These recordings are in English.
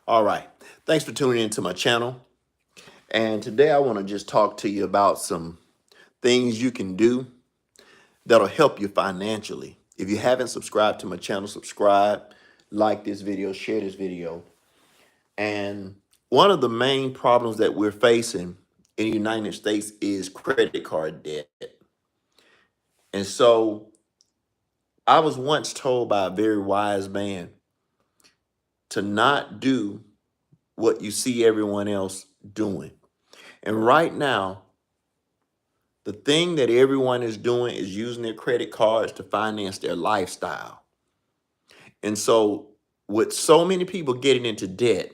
All right. Thanks for tuning into my channel. And today I want to just talk to you about some things you can do that'll help you financially. If you haven't subscribed to my channel, subscribe, like this video, share this video. And one of the main problems that we're facing in the United States is credit card debt. And so I was once told by a very wise man to not do what you see everyone else doing. And right now, the thing that everyone is doing is using their credit cards to finance their lifestyle. And so, with so many people getting into debt,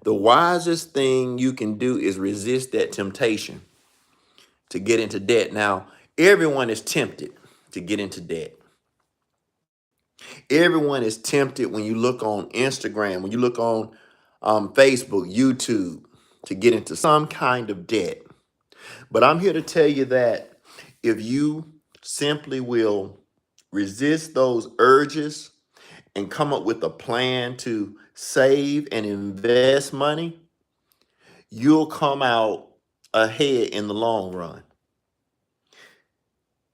the wisest thing you can do is resist that temptation to get into debt. Now, everyone is tempted to get into debt. Everyone is tempted when you look on Instagram, when you look on Facebook, YouTube, to get into some kind of debt. But I'm here to tell you that if you simply will resist those urges and come up with a plan to save and invest money, you'll come out ahead in the long run.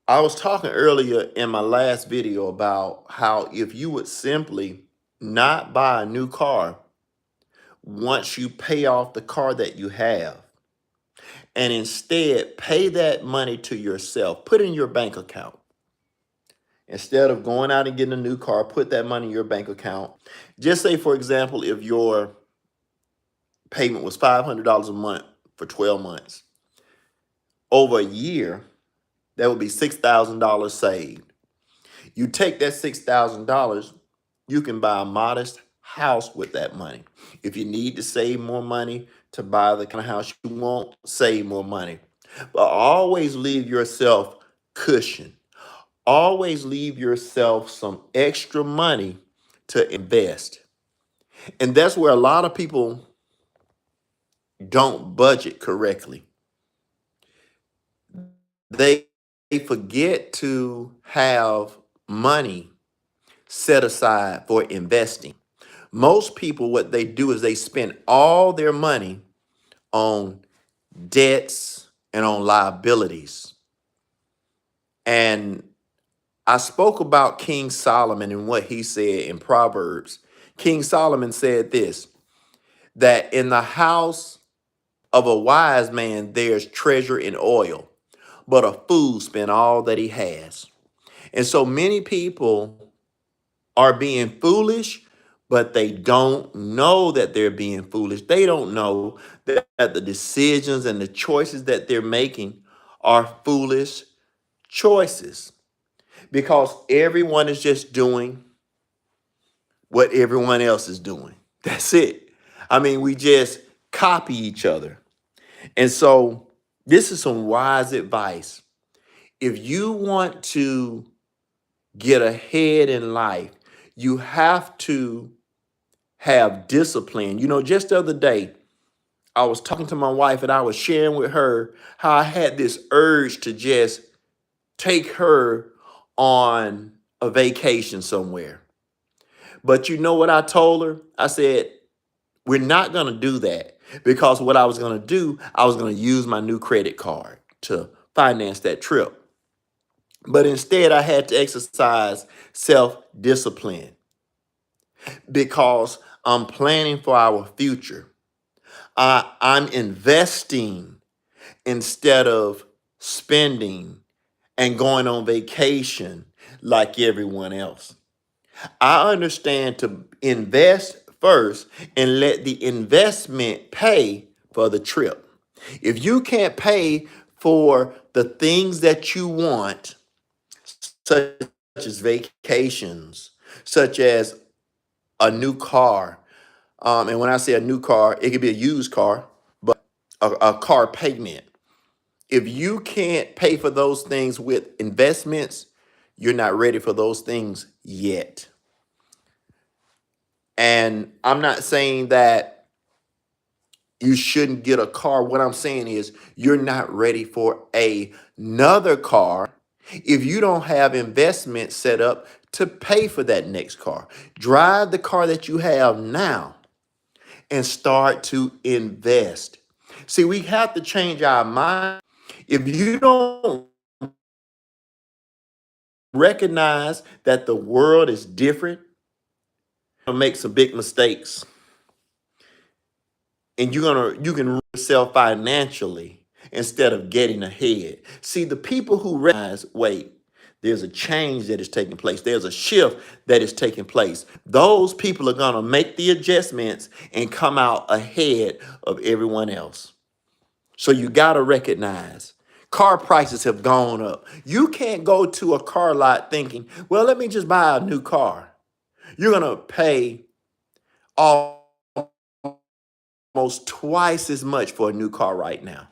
I was talking earlier in my last video about how if you would simply not buy a new car once you pay off the car that you have, and instead pay that money to yourself, put it in your bank account. Instead of going out and getting a new car, put that money in your bank account. Just say, for example, if your payment was $500 a month for 12 months, over a year, that would be $6,000 saved. You take that $6,000, you can buy a modest house with that money. If you need to save more money to buy the kind of house you want, save more money. But always leave yourself cushion. Always leave yourself some extra money to invest. And that's where a lot of people don't budget correctly. They forget to have money set aside for investing. Most people, what they do is they spend all their money on debts and on liabilities. And I spoke about King Solomon and what he said in Proverbs. King Solomon said this, that in the house of a wise man, there's treasure in oil, but a fool spend all that he has. And so many people are being foolish, but they don't know that they're being foolish. They don't know that the decisions and the choices that they're making are foolish choices because everyone is just doing what everyone else is doing. That's it. I mean, we just copy each other. And so this is some wise advice. If you want to get ahead in life, you have to have discipline. You know, just the other day, I was talking to my wife and I was sharing with her how I had this urge to just take her on a vacation somewhere. But you know what I told her? I said, we're not going to do that because what I was going to do, I was going to use my new credit card to finance that trip. But instead, I had to exercise self-discipline because I'm planning for our future. I'm investing instead of spending and going on vacation like everyone else. I understand to invest first and let the investment pay for the trip. If you can't pay for the things that you want, such as vacations, such as a new car, and when I say a new car, it could be a used car, but a car payment. If you can't pay for those things with investments, you're not ready for those things yet. And I'm not saying that you shouldn't get a car. What I'm saying is you're not ready for another car if you don't have investment set up to pay for that next car. Drive the car that you have now and start to invest. See, we have to change our mind. If you don't recognize that the world is different, you'll make some big mistakes. And you can ruin yourself financially instead of getting ahead. See, the people who recognize, wait, there's a change that is taking place. There's a shift that is taking place. Those people are going to make the adjustments and come out ahead of everyone else. So you got to recognize car prices have gone up. You can't go to a car lot thinking, well, let me just buy a new car. You're going to pay almost twice as much for a new car right now.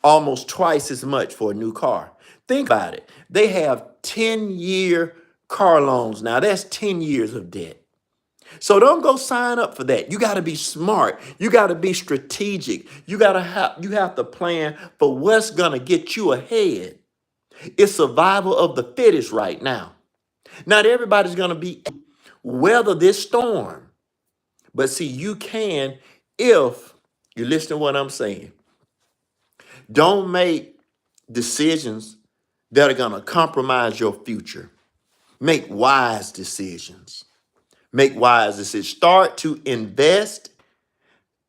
Almost twice as much for a new car. Think about it. They have 10-year car loans now. That's 10 years of debt. So don't go sign up for that. You got to be smart. You got to be strategic. You have to plan for what's going to get you ahead. It's survival of the fittest right now. Not everybody's going to be weather this storm. But see, you can if you listen to what I'm saying. Don't make decisions that are going to compromise your future. Make wise decisions. Make wise decisions. Start to invest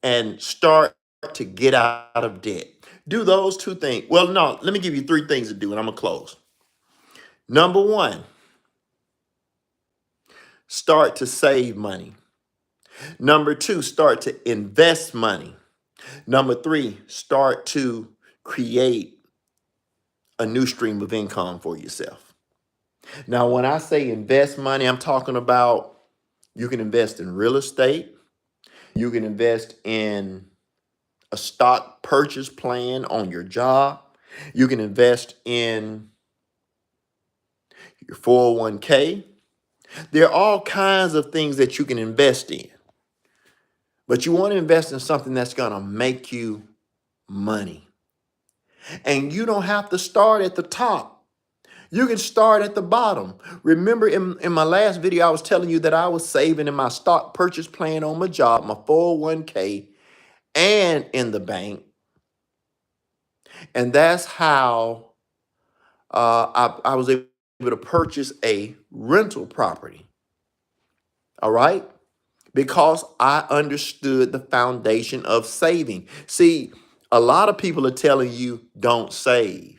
and start to get out of debt. Do those two things. Well, no, let me give you 3 things to do, and I'm going to close. Number 1, start to save money. Number 2, start to invest money. Number 3, start to create a new stream of income for yourself. Now, when I say invest money, I'm talking about you can invest in real estate. You can invest in a stock purchase plan on your job. You can invest in your 401k. There are all kinds of things that you can invest in. But you want to invest in something that's going to make you money. And you don't have to start at the top. You can start at the bottom. Remember in my last video, I was telling you that I was saving in my stock purchase plan on my job, my 401k, and in the bank. And that's how I was able to purchase a rental property. All right? Because I understood the foundation of saving. See, a lot of people are telling you don't save.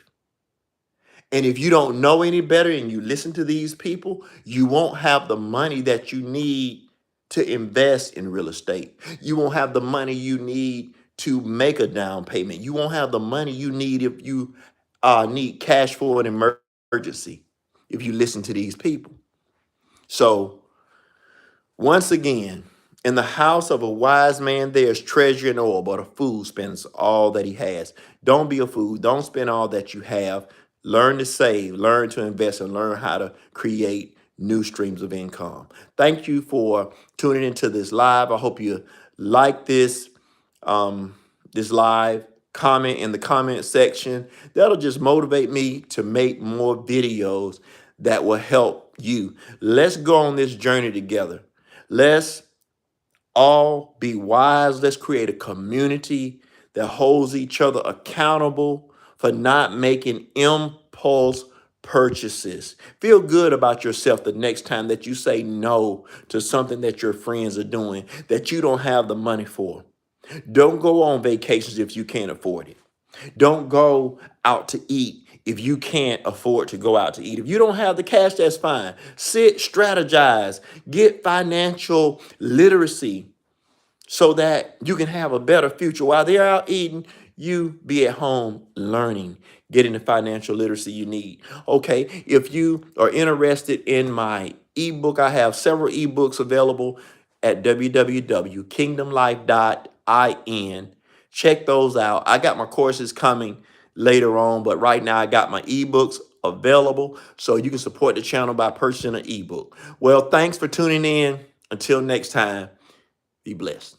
And if you don't know any better and you listen to these people, you won't have the money that you need to invest in real estate. You won't have the money you need to make a down payment. You won't have the money you need if you need cash for an emergency, if you listen to these people. So once again, in the house of a wise man, there's treasure and oil, but a fool spends all that he has. Don't be a fool. Don't spend all that you have. Learn to save, learn to invest, and learn how to create new streams of income. Thank you for tuning into this live. I hope you like this live. Comment in the comment section. That'll just motivate me to make more videos that will help you. Let's go on this journey together. Let's all be wise. Let's create a community that holds each other accountable for not making impulse purchases. Feel good about yourself the next time that you say no to something that your friends are doing that you don't have the money for. Don't go on vacations if you can't afford it. Don't go out to eat if you can't afford to go out to eat. If you don't have the cash, that's fine. Sit, strategize, get financial literacy so that you can have a better future. While they're out eating, you be at home learning, getting the financial literacy you need. Okay, if you are interested in my ebook, I have several ebooks available at www.kingdomlife.in. Check those out. I got my courses coming later on, but right now I got my ebooks available, so you can support the channel by purchasing an ebook. Well, thanks for tuning in. Until next time, be blessed.